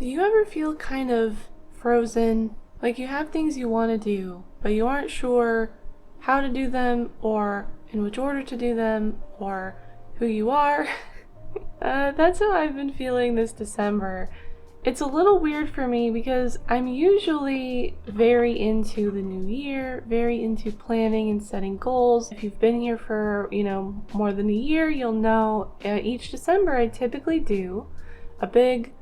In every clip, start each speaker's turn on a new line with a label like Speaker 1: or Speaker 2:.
Speaker 1: Do you ever feel kind of frozen? Like you have things you want to do, but you aren't sure how to do them or in which order to do them or who you are? That's how I've been feeling this December. It's a little weird for me because I'm usually very into the new year, very into planning and setting goals. If you've been here for, more than a year, you'll know each December I typically do a big,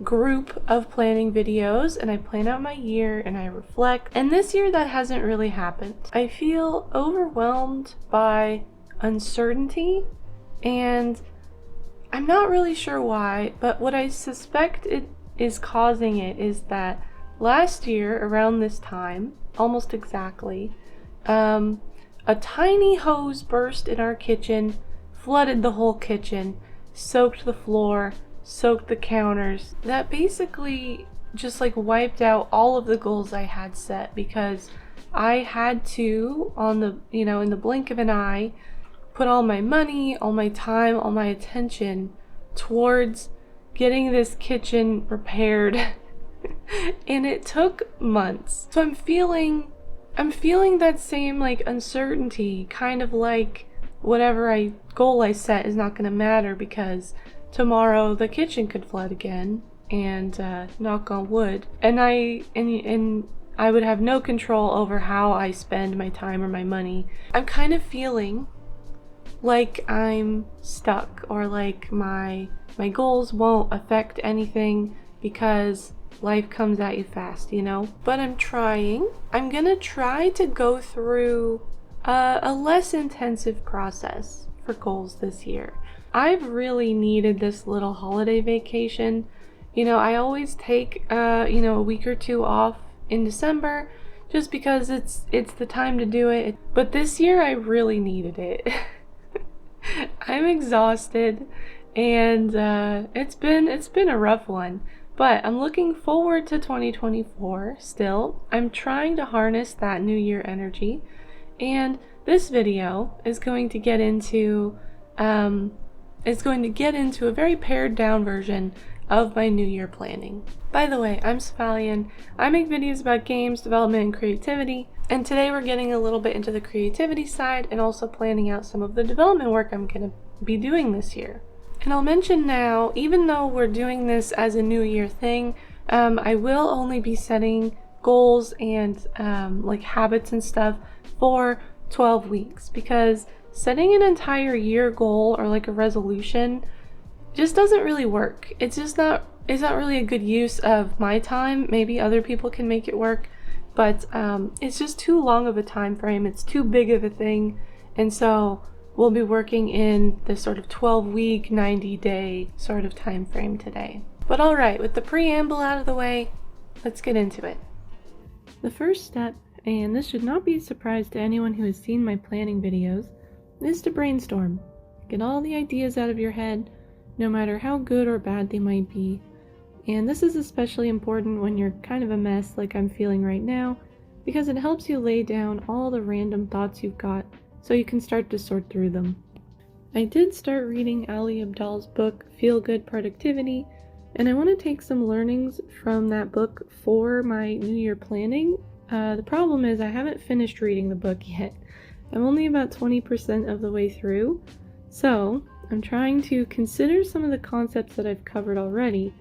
Speaker 1: group of planning videos and I plan out my year and I reflect. And this year that hasn't really happened. I feel overwhelmed by uncertainty and I'm not really sure why, but what I suspect it is causing it is that last year around this time, almost exactly, a tiny hose burst in our kitchen, flooded the whole kitchen, soaked the floor, soaked the counters. That basically just wiped out all of the goals I had set because I had to, in the blink of an eye, put all my money, all my time, all my attention towards getting this kitchen repaired. And it took months. So I'm feeling that same uncertainty, kind of like whatever goal I set is not going to matter because tomorrow the kitchen could flood again, and knock on wood, and I would have no control over how I spend my time or my money. I'm kind of feeling like I'm stuck, or like my goals won't affect anything because life comes at you fast, But I'm trying. I'm gonna try to go through a less intensive process for goals this year. I've really needed this little holiday vacation. I always take a week or two off in December just because it's the time to do it. But this year I really needed it. I'm exhausted and it's been a rough one. But I'm looking forward to 2024 still. I'm trying to harness that New Year energy. And this video is going to get into a very pared down version of my New Year planning. By the way, I'm Cephalian. I make videos about games, development, and creativity, and today we're getting a little bit into the creativity side and also planning out some of the development work I'm going to be doing this year. And I'll mention now, even though we're doing this as a New Year thing, I will only be setting goals and habits and stuff for 12 weeks because setting an entire year goal or a resolution just doesn't really work. It's not really a good use of my time. Maybe other people can make it work, but it's just too long of a time frame. It's too big of a thing, and so we'll be working in this sort of 12-week, 90-day sort of time frame today. But all right, with the preamble out of the way, let's get into it. The first step, and this should not be a surprise to anyone who has seen my planning videos, is to brainstorm. Get all the ideas out of your head, no matter how good or bad they might be. And this is especially important when you're kind of a mess like I'm feeling right now, because it helps you lay down all the random thoughts you've got so you can start to sort through them. I did start reading Ali Abdaal's book, Feel Good Productivity, and I want to take some learnings from that book for my New Year planning. The problem is I haven't finished reading the book yet. I'm only about 20% of the way through, so I'm trying to consider some of the concepts that I've covered already,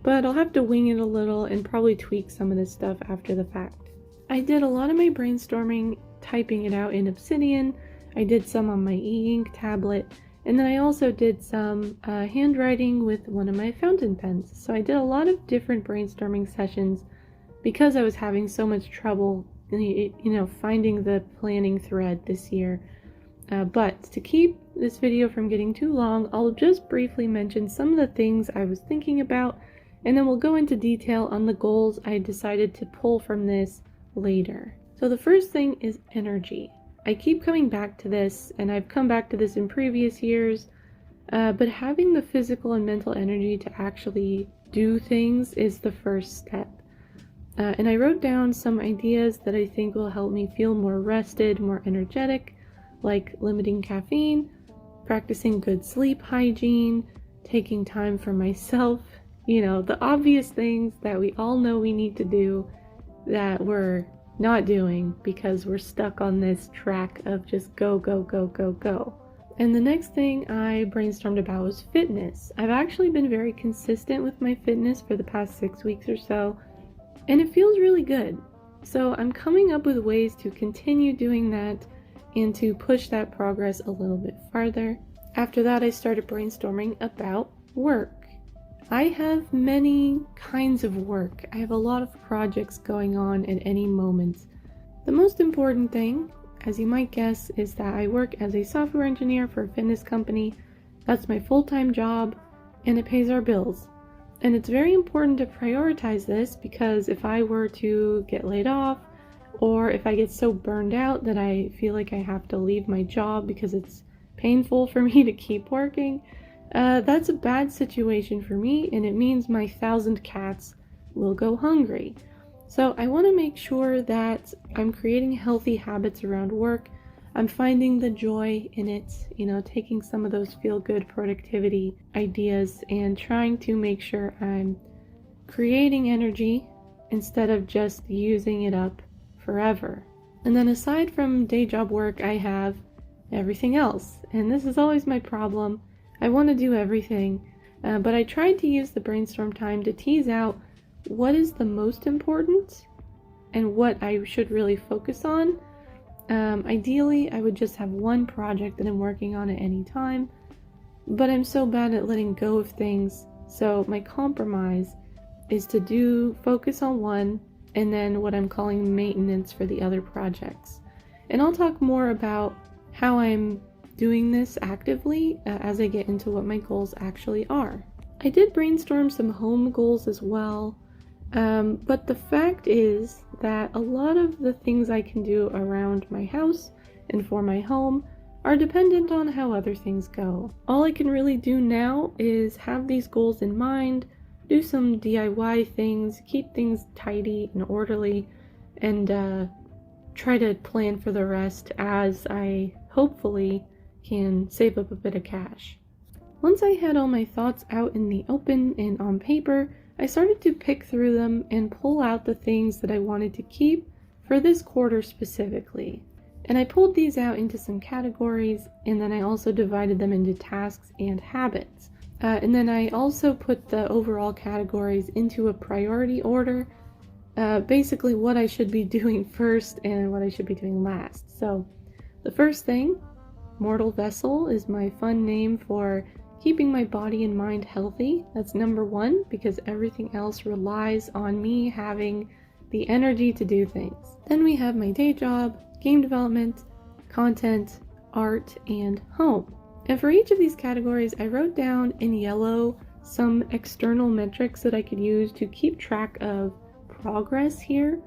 Speaker 1: but I'll have to wing it a little and probably tweak some of this stuff after the fact. I did a lot of my brainstorming typing it out in Obsidian. I did some on my e-ink tablet, and then I also did some handwriting with one of my fountain pens. So I did a lot of different brainstorming sessions because I was having so much trouble finding the planning thread this year. But to keep this video from getting too long, I'll just briefly mention some of the things I was thinking about, and then we'll go into detail on the goals I decided to pull from this later. So the first thing is energy. I keep coming back to this, and I've come back to this in previous years, but having the physical and mental energy to actually do things is the first step. And I wrote down some ideas that I think will help me feel more rested, more energetic, like limiting caffeine, practicing good sleep hygiene, taking time for myself, the obvious things that we all know we need to do that we're not doing because we're stuck on this track of just go, go, go, go, go. And the next thing I brainstormed about was fitness. I've actually been very consistent with my fitness for the past 6 weeks or so, and it feels really good. So I'm coming up with ways to continue doing that and to push that progress a little bit farther. After that, I started brainstorming about work. I have many kinds of work. I have a lot of projects going on at any moment. The most important thing, as you might guess, is that I work as a software engineer for a fitness company. That's my full-time job, and it pays our bills. And it's very important to prioritize this because if I were to get laid off, or if I get so burned out that I feel like I have to leave my job because it's painful for me to keep working, that's a bad situation for me, and it means my 1,000 cats will go hungry. So I want to make sure that I'm creating healthy habits around work. I'm finding the joy in it, taking some of those feel-good productivity ideas and trying to make sure I'm creating energy instead of just using it up forever. And then aside from day job work, I have everything else. And this is always my problem. I want to do everything, but I tried to use the brainstorm time to tease out what is the most important and what I should really focus on. Ideally, I would just have one project that I'm working on at any time, but I'm so bad at letting go of things, so my compromise is to focus on one and then what I'm calling maintenance for the other projects. And I'll talk more about how I'm doing this actively as I get into what my goals actually are. I did brainstorm some home goals as well, but the fact is that a lot of the things I can do around my house and for my home are dependent on how other things go. All I can really do now is have these goals in mind, do some DIY things, keep things tidy and orderly, and try to plan for the rest as I hopefully can save up a bit of cash. Once I had all my thoughts out in the open and on paper, I started to pick through them and pull out the things that I wanted to keep for this quarter specifically. And I pulled these out into some categories, and then I also divided them into tasks and habits. And then I also put the overall categories into a priority order, basically what I should be doing first and what I should be doing last. So the first thing, Mortal Vessel, is my fun name for keeping my body and mind healthy. That's number one, because everything else relies on me having the energy to do things. Then we have my day job, game development, content, art, and home. And for each of these categories, I wrote down in yellow some external metrics that I could use to keep track of progress here.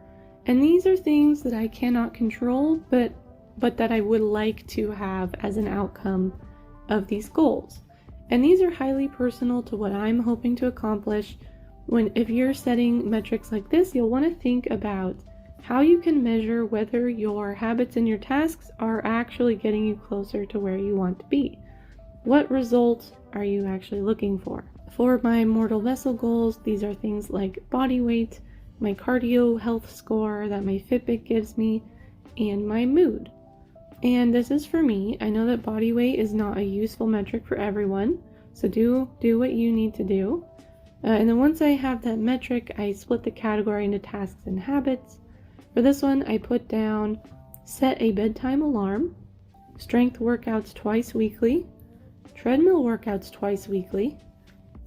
Speaker 1: And these are things that I cannot control, but that I would like to have as an outcome of these goals. And these are highly personal to what I'm hoping to accomplish. If you're setting metrics like this, you'll want to think about how you can measure whether your habits and your tasks are actually getting you closer to where you want to be. What results are you actually looking for? For my Mortal Vessel goals, these are things like body weight, my cardio health score that my Fitbit gives me, and my mood. And this is for me. I know that body weight is not a useful metric for everyone, so do what you need to do. And then once I have that metric, I split the category into tasks and habits. For this one, I put down set a bedtime alarm, strength workouts twice weekly, treadmill workouts twice weekly,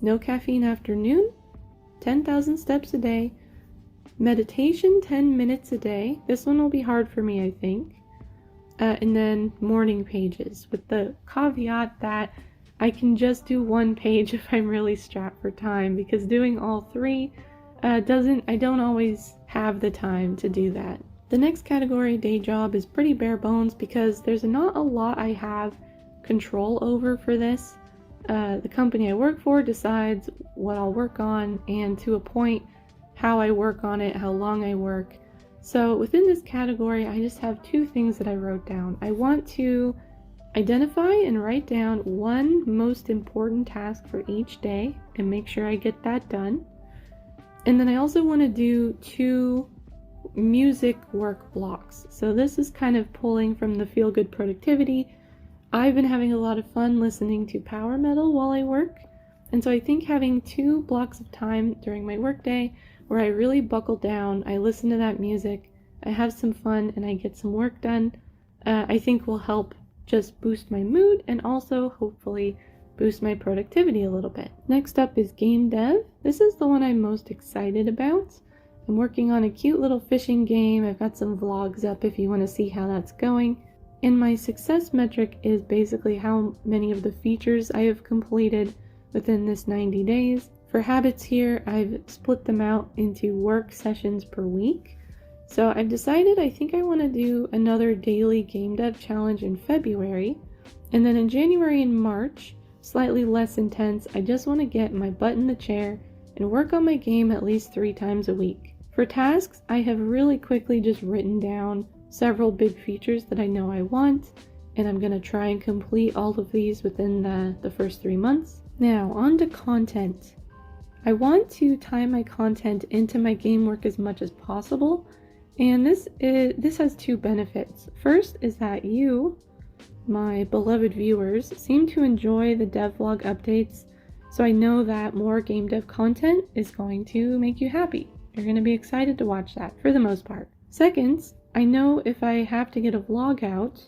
Speaker 1: no caffeine afternoon, 10,000 steps a day, meditation 10 minutes a day. This one will be hard for me, I think. And then morning pages, with the caveat that I can just do one page if I'm really strapped for time, because doing all three I don't always have the time to do that. The next category, day job, is pretty bare bones because there's not a lot I have control over for this. The company I work for decides what I'll work on, and to a point, how I work on it, how long I work. So within this category, I just have two things that I wrote down. I want to Identify and write down one most important task for each day and make sure I get that done. And then I also want to do 2 music work blocks. So this is kind of pulling from the Feel Good Productivity. I've been having a lot of fun listening to power metal while I work. And so I think having 2 blocks of time during my workday where I really buckle down, I listen to that music, I have some fun, and I get some work done, I think will help just boost my mood and also hopefully boost my productivity a little bit. Next up is game dev. This is the one I'm most excited about. I'm working on a cute little fishing game. I've got some vlogs up if you want to see how that's going. And my success metric is basically how many of the features I have completed within this 90 days. For habits here, I've split them out into work sessions per week. So I've decided I think I want to do another daily game dev challenge in February. And then in January and March, slightly less intense, I just want to get my butt in the chair and work on my game at least 3 times a week. For tasks, I have really quickly just written down several big features that I know I want, and I'm going to try and complete all of these within the first 3 months. Now, on to content. I want to tie my content into my game work as much as possible, and this has 2 benefits. First is that you, my beloved viewers, seem to enjoy the devlog updates, so I know that more game dev content is going to make you happy. You're going to be excited to watch that for the most part. Second, I know if I have to get a vlog out,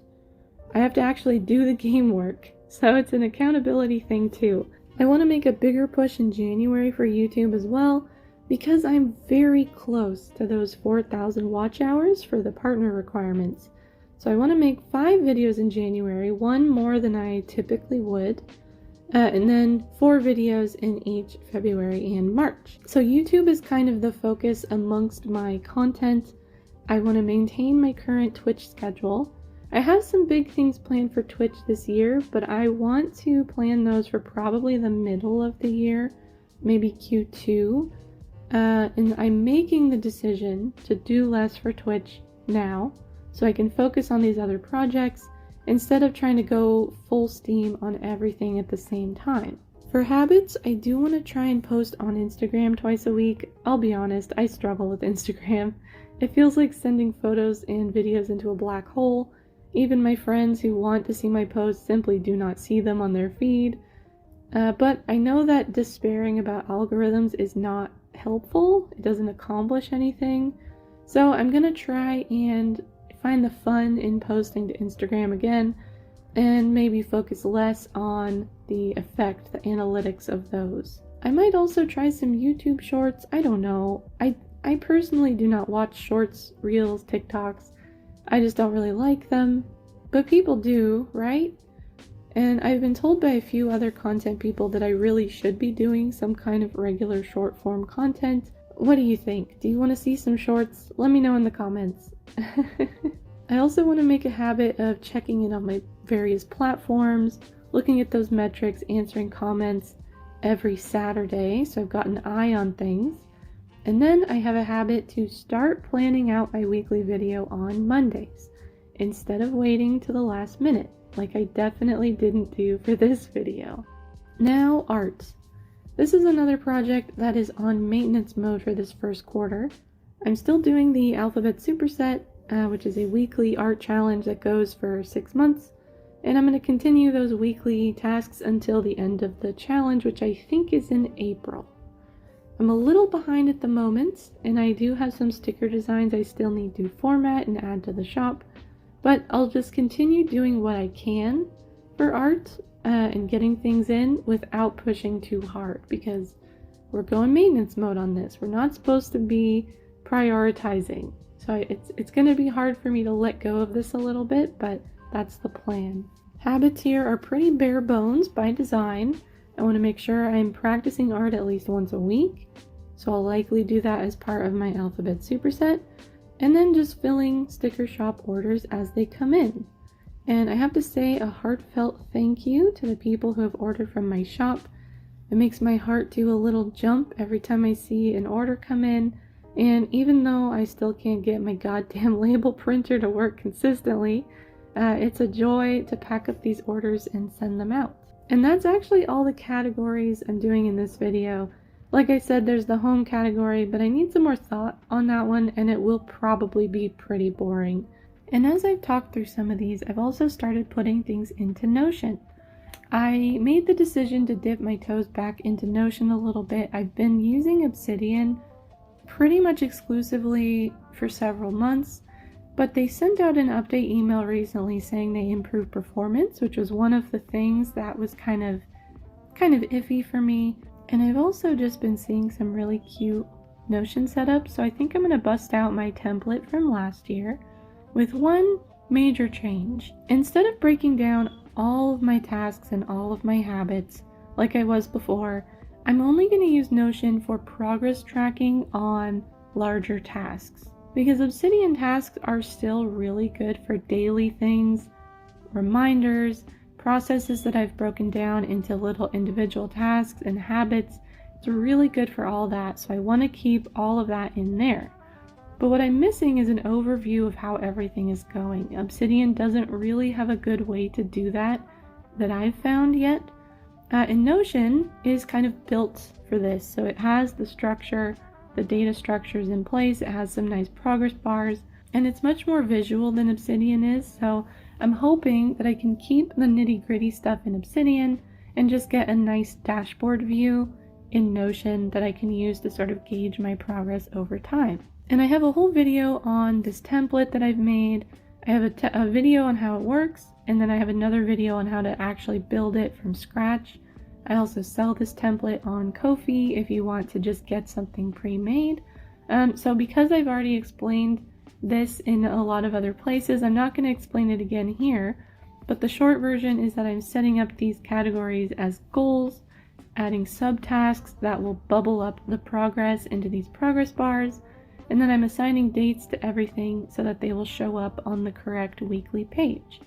Speaker 1: I have to actually do the game work, so it's an accountability thing too. I want to make a bigger push in January for YouTube as well, because I'm very close to those 4,000 watch hours for the partner requirements. So I want to make 5 videos in January, 1 more than I typically would, and then 4 videos in each February and March. So YouTube is kind of the focus amongst my content. I want to maintain my current Twitch schedule. I have some big things planned for Twitch this year, but I want to plan those for probably the middle of the year, maybe Q2. And I'm making the decision to do less for Twitch now, so I can focus on these other projects instead of trying to go full steam on everything at the same time. For habits, I do want to try and post on Instagram twice a week. I'll be honest, I struggle with Instagram. It feels like sending photos and videos into a black hole. Even my friends who want to see my posts simply do not see them on their feed. But I know that despairing about algorithms is not helpful. It doesn't accomplish anything. So I'm gonna try and find the fun in posting to Instagram again, and maybe focus less on the effect, the analytics of those. I might also try some YouTube shorts. I don't know. I personally do not watch shorts, reels, TikToks. I just don't really like them. But people do, right? And I've been told by a few other content people that I really should be doing some kind of regular short form content. What do you think? Do you want to see some shorts? Let me know in the comments. I also want to make a habit of checking in on my various platforms, looking at those metrics, answering comments every Saturday, so I've got an eye on things. And then I have a habit to start planning out my weekly video on Mondays, instead of waiting to the last minute, like I definitely didn't do for this video. Now, art. This is another project that is on maintenance mode for this first quarter. I'm still doing the Alphabet Superset, which is a weekly art challenge that goes for 6 months, and I'm going to continue those weekly tasks until the end of the challenge, which I think is in April. I'm a little behind at the moment, and I do have some sticker designs I still need to format and add to the shop, but I'll just continue doing what I can for art and getting things in without pushing too hard, because we're going maintenance mode on this. We're not supposed to be prioritizing. So it's going to be hard for me to let go of this a little bit, but that's the plan. Habits here are pretty bare bones by design. I want to make sure I'm practicing art at least once a week, so I'll likely do that as part of my Alphabet Superset, and then just filling sticker shop orders as they come in. And I have to say a heartfelt thank you to the people who have ordered from my shop. It makes my heart do a little jump every time I see an order come in. And even though I still can't get my goddamn label printer to work consistently, It's a joy to pack up these orders and send them out. And that's actually all the categories I'm doing in this video. Like I said, there's the home category, but I need some more thought on that one, and it will probably be pretty boring. And as I've talked through some of these, I've also started putting things into Notion. I made the decision to dip my toes back into Notion a little bit. I've been using Obsidian pretty much exclusively for several months, but they sent out an update email recently saying they improved performance, which was one of the things that was kind of iffy for me. And I've also just been seeing some really cute Notion setups, so I think I'm going to bust out my template from last year with one major change. Instead of breaking down all of my tasks and all of my habits like I was before, I'm only going to use Notion for progress tracking on larger tasks. Because Obsidian tasks are still really good for daily things, reminders, processes that I've broken down into little individual tasks and habits. It's really good for all that, so I want to keep all of that in there. But what I'm missing is an overview of how everything is going. Obsidian doesn't really have a good way to do that I've found yet. And Notion is kind of built for this, so it has the structure, the data structures in place, it has some nice progress bars, and it's much more visual than Obsidian is, so I'm hoping that I can keep the nitty-gritty stuff in Obsidian and just get a nice dashboard view in Notion that I can use to sort of gauge my progress over time. And I have a whole video on this template that I've made. I have a video on how it works, and then I have another video on how to actually build it from scratch. I also sell this template on Ko-fi if you want to just get something pre-made. So because I've already explained this in a lot of other places, I'm not going to explain it again here, but the short version is that I'm setting up these categories as goals, adding subtasks that will bubble up the progress into these progress bars, and then I'm assigning dates to everything so that they will show up on the correct weekly page.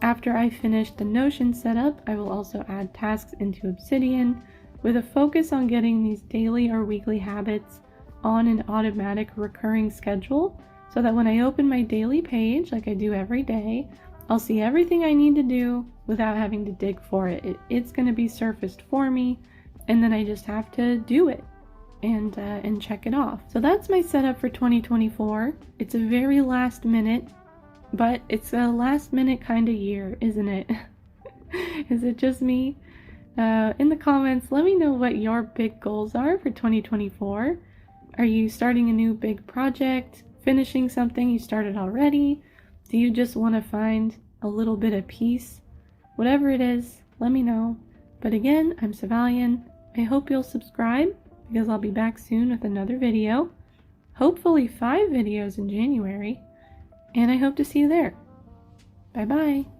Speaker 1: After I finish the Notion setup, I will also add tasks into Obsidian with a focus on getting these daily or weekly habits on an automatic recurring schedule so that when I open my daily page, like I do every day, I'll see everything I need to do without having to dig for it. It's going to be surfaced for me, and then I just have to do it and check it off. So that's my setup for 2024. It's a very last minute, but it's a last minute kind of year, isn't it? Is it just me? In the comments, let me know what your big goals are for 2024. Are you starting a new big project? Finishing something you started already? Do you just want to find a little bit of peace? Whatever it is, let me know. But again, I'm Savalian. I hope you'll subscribe because I'll be back soon with another video. Hopefully 5 videos in January. And I hope to see you there. Bye bye.